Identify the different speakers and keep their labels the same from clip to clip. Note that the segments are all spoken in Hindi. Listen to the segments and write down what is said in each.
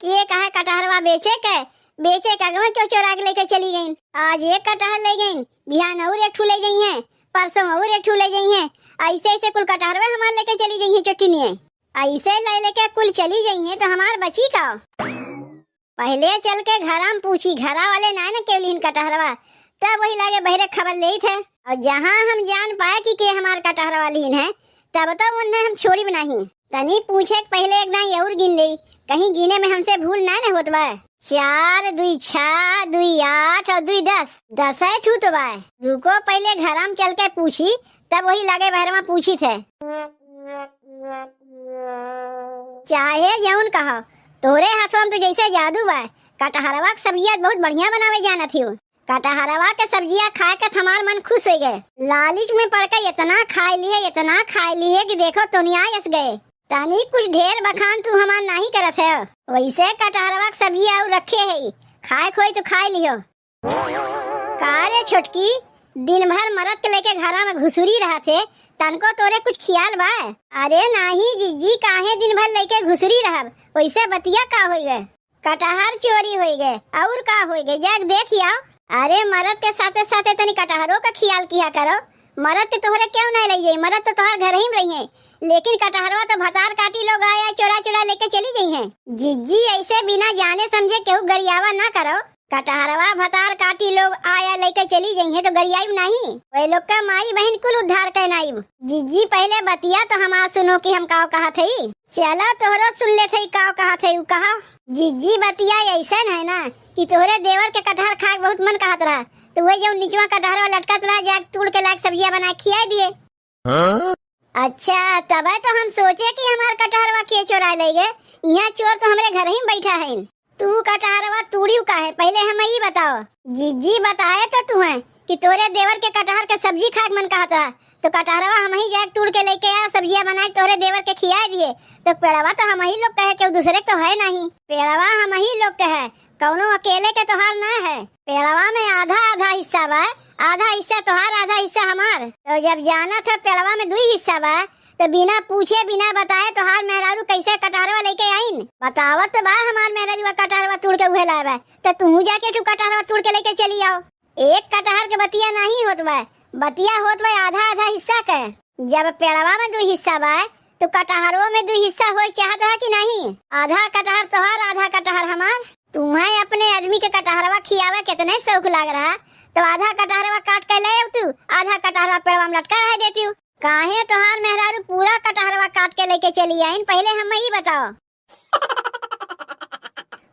Speaker 1: ये कहा कटहरवा बेचे का क्यों चोरा के लेके चली गई। आज एक कटहर ले गई, बिहान और एक ठू ले गई है, परसों और एक ठू ले गई है। ऐसे ऐसे कुल कटहरवे हमार लेके चली गई है चुटनी। ऐसे ले लेके कुल चली गई है तो हमार बची का। पहले चल के घरा में पूछी, घरा वाले ना न केवलीन कटहरवा, तब वही लागे बहरे खबर ले थे। और जहाँ हम जान पाए कि के हमार कटहरवा लीन है, तब तो उन्हें हम छोड़ी बनाही। तनी पूछे पहले एक दाई और गिन ली, कहीं गिने में हमसे भूल ना न होत बा। 4 2 6 2 8 और 2 10 10 है ठू तो बा। रुको पहले घरा में चल के पूछी, तब वही लागे बहरवा पूछी थे। चाहे जौन कहो, तोरे हाथों में तो जैसे जादू बा। कटहरवा की सब्जियां बहुत बढ़िया बनावे जाना थी। कटहरवा के सब्जियां खा के हमार मन खुश हो गए। लालच में पड़ के इतना खा लिए कि देखो तोनिया यस गए। तनी कुछ ढेर बखान तू हमार नहीं करत है। वैसे कटहरवा की सब्जियां और रखे है, खाए खोई तो खाए लियो। कारे छोटकी, दिन भर मरद के लेके घरा में घुसुरी रहा थे, तनको तोरे कुछ खियाल बा? अरे नहीं जीजी, काहे दिन भर लेके घुसुरी रहब। वैसे बतिया का हो गए? कटहर चोरी हो गए और का हो गए, जाग देखिया। अरे मरद के साथे साथे तनी कटहरों का ख्याल किया करो। मरद के तोहरे क्यों नहीं ले जाई, मरद तो तोहर घर ही में रही है, लेकिन कटहरवा तो भतार काटी लोग आया चोरा चोरा लेके चली गई हैं। जीजी ऐसे बिना जाने समझे केहू गरियावा ना करो। कटहरवा भतार काटी लोग आया लेके चली गई है तो गरियाई नहीं, वे लोग का माई बहन कुल उद्धार कहनाई। जीजी पहले बतिया तो हमार सुनो कि हम काव कहा थे। चलो तोहरो सुन ले थे काव कहा थे। कहा जीजी बतिया ऐसा है ना कि तोहरे देवर के कटहर खाए बहुत मन कहत रहा, तो वही जो निचवा कटहरवा लटकत रहा, जाग तोड़ के लाग सब्जियां बना खिया दिए। अच्छा तब तो हम सोचे कि हमार कटहरवा के चोरा ले गए। यहाँ चोर तो हमारे घर ही बैठा है। तू कटहरवा तूड़ी का है, पहले हम ही बताओ। जीजी बताए तो तू है कि तोरे देवर के कटहर के सब्जी खाए मन कहत रहा, तो कटहरवा हम ही जाग तोड़ के लेके आया, सब्जियां बना के तोरे देवर के खिया दिए। तो पेड़वा तो हम ही लोग कहे, क्यों दूसरे तो है नहीं। पेड़वा हम ही लोग कहे, कौनो अकेले के तोहार ना है। पेड़वा में आधा आधा हिस्सा बा, आधा हिस्सा तोहार आधा हिस्सा हमार। तो जब जाना था पेड़वा में 2 हिस्सा बा, तो बिना पूछे बिना बताए तोहार मेहरारू कैसे कटहरवा लेके आईन? बतावत तो बा हमार मेहरारू कटहरवा तोड़ के उहे लाए, तो तू जाके तू कटहरवा तोड़ के लेके चली आओ। एक कटहर के बतिया नहीं होत बा, बतिया होत बा आधा आधा हिस्सा के। जब पेड़वा में 2 हिस्सा बा, तो कटहरों में 2 हिस्सा हो चाहत रहा कि नहीं? आधा कटहर तोहार आधा कटहर हमार। तुम्हें अपने आदमी के कटहरवा खियावा कितने शौक लग रहा, तो आधा कटहरवा काट के ले तू, आधा कटहरवा पेड़वा में लटका रह देती हूँ। काहे तोहार मेहरारू पूरा कटहरवा काट के लेके चली आईन, पहले हम ही बताओ।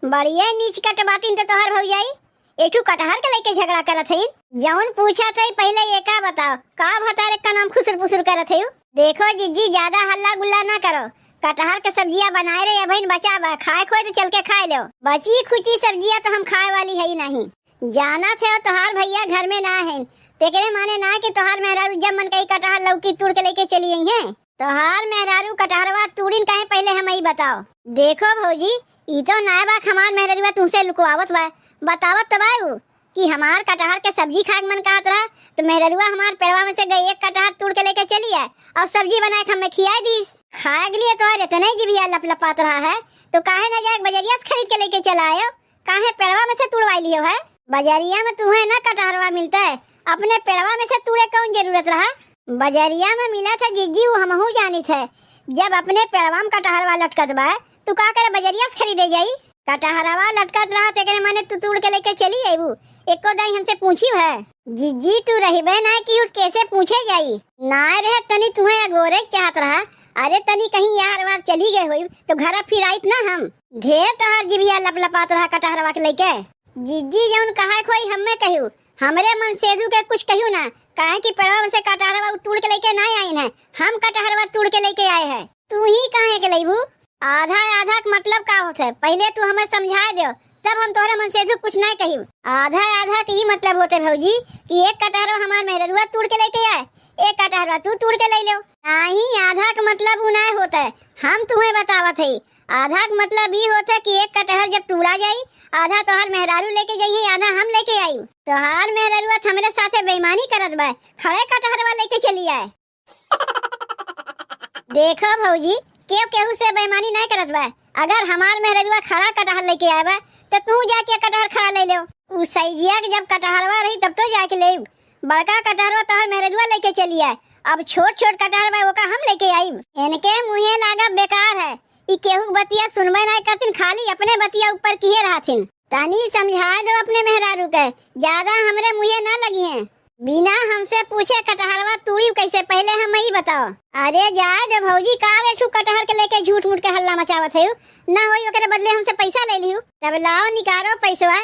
Speaker 1: बढ़िया नीच कट बाटिन तो तोहार हो जाई। एठू कटहर के लेके झगड़ा करत है। जौन पूछा थे पहले ये का बताओ, का भतारे का नाम खुसुर फुसुर करत है। देखो जीजी ज्यादा हल्ला गुल्ला ना करो। कटहर के सब्जियां बनाए रहे बहन, बचा बा, खाए खोए तो चल के खाए लो। बची खुची सब्जियां तो हम खाए वाली है ही नहीं। जाना थे तोहार भैया घर में ना है, तेरे माने ना कि तोहार मेहरारू जब मन कही कटहर लौकी तोड़ के लेके चली आई है। तोहार मेहरारू कटहरवा तोड़ीन काहे, पहले हम ही बताओ। देखो भौजी, ई तो ना बा हमार मेहरारूवा तुमसे लुकवावत बा, बतावत तो बारू कि हमार कटहर के सब्जी खाए मन कहत रहा, तो मेहरारूवा हमार पेड़वा में से गई एक कटहर तोड़ के लेके चली है और सब्जी बना के हमें खिया दी। खाए के लिए तो इतना ही जिबिया लपलपात रहा है, तो काहे ना जाके बजरिया से खरीद के लेके चला आयो, काहे पेड़वा में से तुड़वाई लियो है। बजरिया में तुम्हें ना कटहरवा मिलता है, अपने पेड़वा में से तुड़े कौन जरूरत रहा। बजरिया में मिला था जीजी, वो हमहू जानी थे। जब अपने पेड़वा में कटहरवा लटकत बा, तू का करे बजरिया से खरीदे जाई। कटहरवा लटकत रहा तेरे माने तू तोड़ के लेके चली आईबू, एको दाई हमसे पूछी है। जीजी तू रही बे ना कि उस कैसे पूछे जाई ना रहे, तनी तुम्हें अगोरे चाहत रहा। अरे तनी कहीं यार वार चली गए हुई तो घर फिर आइत ना हम। ढेर तोहर जिबिया लपलपात रहा कटहरवा के लेके। जीजी जौन कहा खोई हमें कहू, हमरे मन सेधु के कुछ कहू ना, काहे कि पेड़वा से कटहरवा तोड़ के लेके ना आईन है, हम कटहरवा तोड़ के लेके आए हैं। तू ही काहे के लेबू? आधा आधा का मतलब का होता है, पहले तू हमें समझा दो, तब हम तोहरे मन से कुछ नहीं कही। आधा आधा के ही मतलब होते भौजी कि एक कटहरवा हमार मेहरुआ तोड़ के लेके आए, एक कटहरवा तू तोड़ के ले लो। नहीं, आधा का मतलब उना होता है, हम तुम्हें बतावत है। आधा का मतलब ये होता है कि एक कटहर जब तोड़ा जाई, आधा तोहर मेहरारू लेके जाइए, आधा हम लेके आई। तोहार मेहरारूआ हमारे साथे बेईमानी करत बा, खड़े कटहरवा लेके चली आए। देखो भौजी, केहू केहू से बेईमानी नहीं करत बा, अगर हमार मेहररुआ खड़ा कटहर लेके आवे तो तू जाके कटहर खड़ा ले ले। उ सैजिया के जब कटहरवा रही तब तो जाके ले। बड़का कटहरवा तोहर मेहररुआ लेके चली आए, अब छोट छोट कटहरवा ओका हम लेके आईब। इनके मुहे लागा बेकार है, ई केहू बतिया सुनबे नहीं करतिन, खाली अपने बतिया ऊपर किए रहतिन। तनी समझा दो अपने मेहरारू के, ज्यादा हमरे मुहे ना लगी हैं। बिना हमसे पूछे कटहरवा तूड़ी कैसे, पहले हम ही बताओ। अरे जाए दे भौजी, का बेठू कटहर के लेके झूठ मूठ के हल्ला मचावत है ना, होई ओकरे बदले हमसे पैसा ले लियो। तब लाओ निकालो पैसा।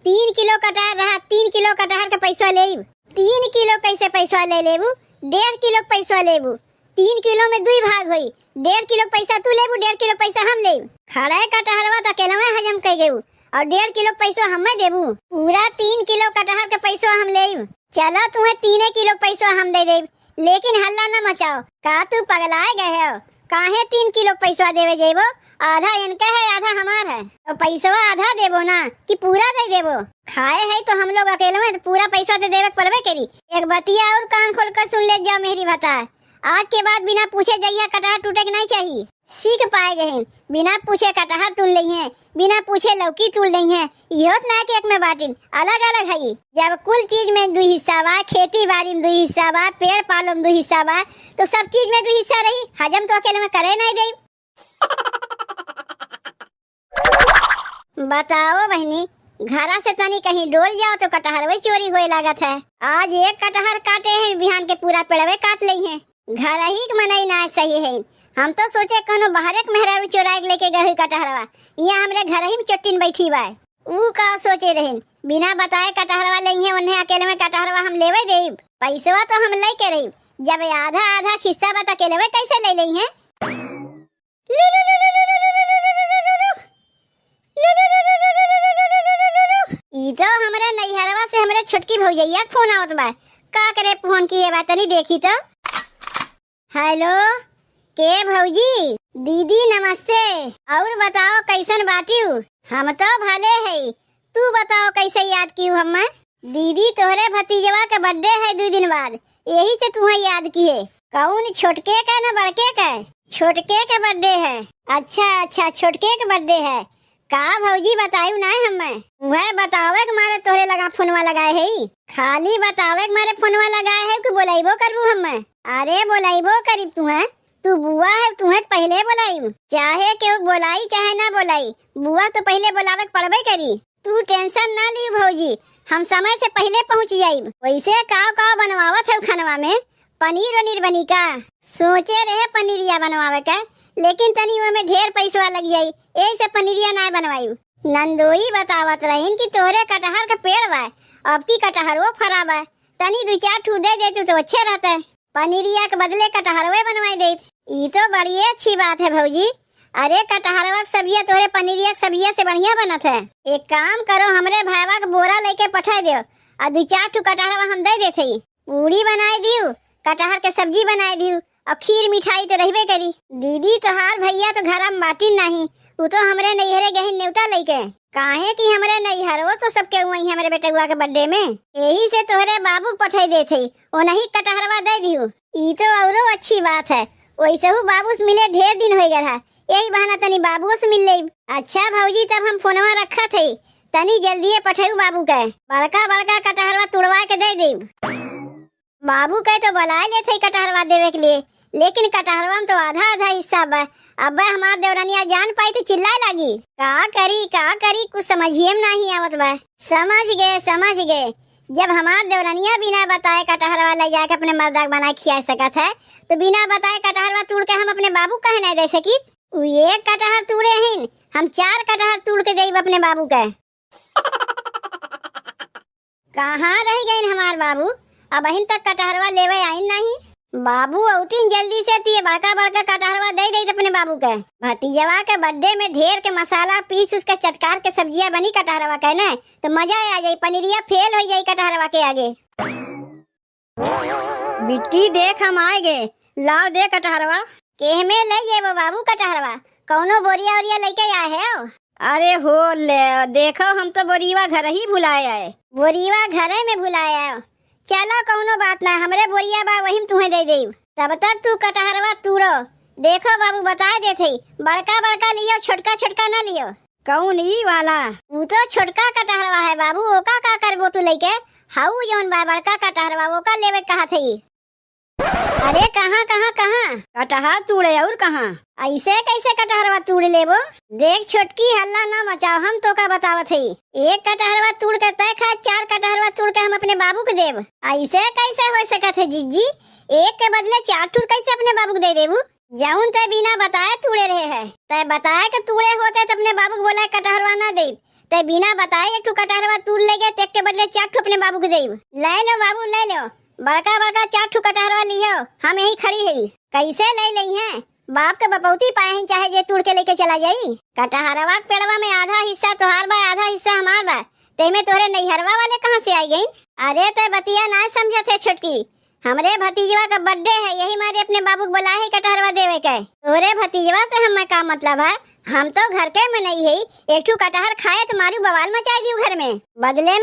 Speaker 1: 3 किलो कटहर रहा, 3 किलो कटहर का पैसा लेब। 3 किलो कैसे पैसा ले लेबू? 1.5 किलो पैसा लेबू। 3 किलो में 2 भाग हुई, 1.5 किलो पैसा तू लेबू, 1.5 किलो पैसा हम लेब। खड़े कटहरवा तो अकेला में हजम कर गेऊ और 1.5 किलो पैसा हमें देबू। पूरा 3 किलो कटहर का पैसा हम लेब। चलो तुम्हें 3 किलो पैसा हम दे देब, लेकिन हल्ला न मचाओ। का तू पगलाए गए हो? काहे 3 किलो पैसा देवे जेबो? आधा इनका है आधा हमार है, तो पैसा आधा देबो ना कि पूरा दे देबो? खाए है तो हम लोग अकेले में, तो पूरा पैसा दे देवे पड़वे करी। एक बतिया और कान खोल कर सुन ले जाओ मेरी बता, आज के बाद बिना पूछे जइया कटहर टूटे नहीं चाहिए। सीख पाए गए, बिना पूछे कटहर तुल ली है, बिना पूछे लौकी तुल ली है। यह ना कि एक में बाटिन अलग अलग है। जब कुल चीज में 2 हिस्सा बा, खेती बाड़ी में 2 हिस्सा बा, पेड़ पालो में 2 हिस्सा बा, तो सब चीज में 2 हिस्सा रही। हजम तो अकेले में करे नहीं दे। बताओ बहनी, घरा से तनी कहीं डोल जाओ तो कटहर वही चोरी होए लागत है। आज एक कटहर काटे हैं, बिहान के पूरा पेड़वे काट ली है। घर ही के मनई ना सही है। हम तो सोचे कनो बाहर एक मेहरारू चोरा के लेके गए कटहरवा, यहाँ हमरे घर ही में चट्टीन बैठी बा। ऊ का सोचे रहे, बिना बताए कटहरवा लई है, उन्हें अकेले में कटहरवा हम लेवे देब। पैसवा तो हम ले के रही, जब आधा आधा खिस्सा बा तो अकेले कैसे ले ली है? ई तो हमरे नैहरवा से हमरे छोटकी भौजैया फोन आवत बा। का करे फोन किए बा तनी देखी तो। हेलो, के भौजी? दीदी नमस्ते। और बताओ कैसन बाटियू? हम तो भले है, तू बताओ कैसे याद कियू हमें? दीदी तोहरे भतीजवा का बर्थडे है 2 दिन बाद, यही से तुम्हें याद किए। कौन, छोटके का ना बड़के का? छोटके के बर्थडे है। अच्छा, छोटके के बर्थडे है। का भौजी बतायू ना हमें? वह बतावे के मारे तोहरे लगा फोनवा लगाए है। खाली बतावे के मारे फोनवा लगाए है कि बोलाइबो करबू हमें? अरे बोलाइबो करीब तुम्हें, तू बुआ है, तुम्हें पहले बोलाई। चाहे केहू बोलाई चाहे ना बोलाई, बुआ तो पहले बोलावे पड़बे करी। तू टेंशन ना ली भौजी, हम समय से पहले पहुँच जाइब। वैसे काव बनवावत है खानवा में? पनीर वनीर बनी का? सोचे रहे पनीरिया बनवावे का, लेकिन तनी वो में ढेर पैसा लग जाई, एक से पनीरिया ना बनवाई। नंदोई बतावत रहीन कि तोहरे कटहर का पेड़ बा, अब की कटहर वो फरा बा, तनी 2-4 ठू दे देती तो अच्छे रहता। पनीरिया के बदले कटहरवे बनवाई दे। ये तो बड़ी अच्छी बात है भौजी। अरे कटहरवा की सब्जिया तोहरे पनीरिया की सब्जिया से बढ़िया बनत है। एक काम करो, हमरे भाईवा के बोरा लेके पठा दो और 2-4 ठू कटहरवा हम दे देते। पूरी बनाई दियो, कटहर के सब्जी बनाई दियो और खीर मिठाई तो रहबे करी। दीदी तोहार भैया तो घर में बाटी नहीं, वो तो हमरे नैहरे गही न्योता लेके। काहे कि हमरे नैहरो तो सबके वही हमरे बेटुआ के बर्थडे में, यही से तोहरे बाबू पठाई देते, वो नहीं कटहरवा दे दियो। ई तो औरो अच्छी बात है। वैसे हूँ बाबू से मिले ढेर दिन हो गया, यही बहाना तनी बाबू से मिल ले। अच्छा भौजी, तब हम फोनवा रखा थे, तनी जल्दी पठाऊ बाबू के। बड़का बड़का कटहरवा तुड़वा के दे दे। बाबू के तो बुला लेते कटहरवा देवे के लिए, लेकिन कटहरवा में तो आधा आधा हिस्सा बा। अब हमार देवरानिया जान पाई तो चिल्लाए लगी। का करी कुछ समझिए नहीं आवत बा। समझ गए। जब हमार देवरानिया बिना बताए कटहरवा ले जाके अपने मर्दा बना खिया सकत है, तो बिना बताए कटहरवा तोड़ के हम अपने बाबू कहे नहीं दे सकी? एक कटहर तोड़े हैं, हम 4 कटहर तोड़ के देब अपने बाबू के। कहाँ रह गए हमार बाबू? अब अहिन तक कटहरवा लेवे आइन नहीं। बाबू औतीन जल्दी से तिये बड़का बड़का कटहरवा दे दे अपने बाबू के। भतीजवा के बर्थडे में ढेर के मसाला पीस उसके चटकार के सब्जियां बनी कटहरवा के ना, तो मजा आ जाये। पनीरिया फेल हो जाये कटहरवा के आगे। बिट्टी देख, हम आए गए, लाओ दे कटहरवा। केह में ले ये वो बाबू कटहरवा, कौनो बोरिया ओरिया लेके आए है? अरे हो ले, देखो हम तो बोरीवा घर ही भुलाए आए। बोरीवा घरे में भुलाए आए? चलो कौनो बात ना, हमरे बोरिया बा वही तुम्हें दे दे। तब तक तू कटहरवा तूड़ो, देखो बाबू बता देते बड़का बड़का लियो छोटका छोटका न लियो।
Speaker 2: कौन ई वाला?
Speaker 1: वो तो छोटका कटहरवा है बाबू, ओका का करबो तू लेके? हाउ जौन बा बड़का कटहरवा ओका लेवे कहा थे? अरे कहाँ कहाँ कहाँ
Speaker 2: कटहर तूड़े और कहाँ?
Speaker 1: ऐसे कैसे कटहरवा तोड़ लेबो? देख छोटकी हल्ला ना मचाओ, हम तो का बतावत है। एक कटहरवा तोड़ के तय खा, 4 कटहरवा तोड़ के हम अपने बाबू को देब। ऐसे कैसे हो सकत है जीजी? एक के बदले 4 ठूर कैसे अपने बाबू को दे देबू? जाऊन तय बिना बताए तूड़े रहे है। तय बताए के तूड़े होते तो अपने बाबू को बोला कटहरवा ना दे। तय बिना बताए एक ठू कटहरवा तूड़ लेगे, ते के बदले 4 ठू अपने बाबू को देब। ले लो बाबू ले लो, बड़का बड़का 4 ठू कटहरवा लियो, हम यही खड़ी है। कैसे ले ली है? बाप के बपौती पाए ही चाहे जे तोड़ के लेके चला जाई। कटहरवा के पेड़वा में आधा हिस्सा तोहार बा, आधा हिस्सा हमार बा। ते में तोरे नैहरवा वाले कहाँ से आई गई? अरे ते बतिया ना समझत है छोटकी, हमरे भतीजवा का बर्थडे है, यही मारे अपने बाबू को बोला है कटहरवा देवे के। तोरे भतीजवा से हमें का मतलब है? हम तो घर के में नहीं है, एक ठू कटहर खाए तो मारू बवाल मचाई दी घर में। बदले में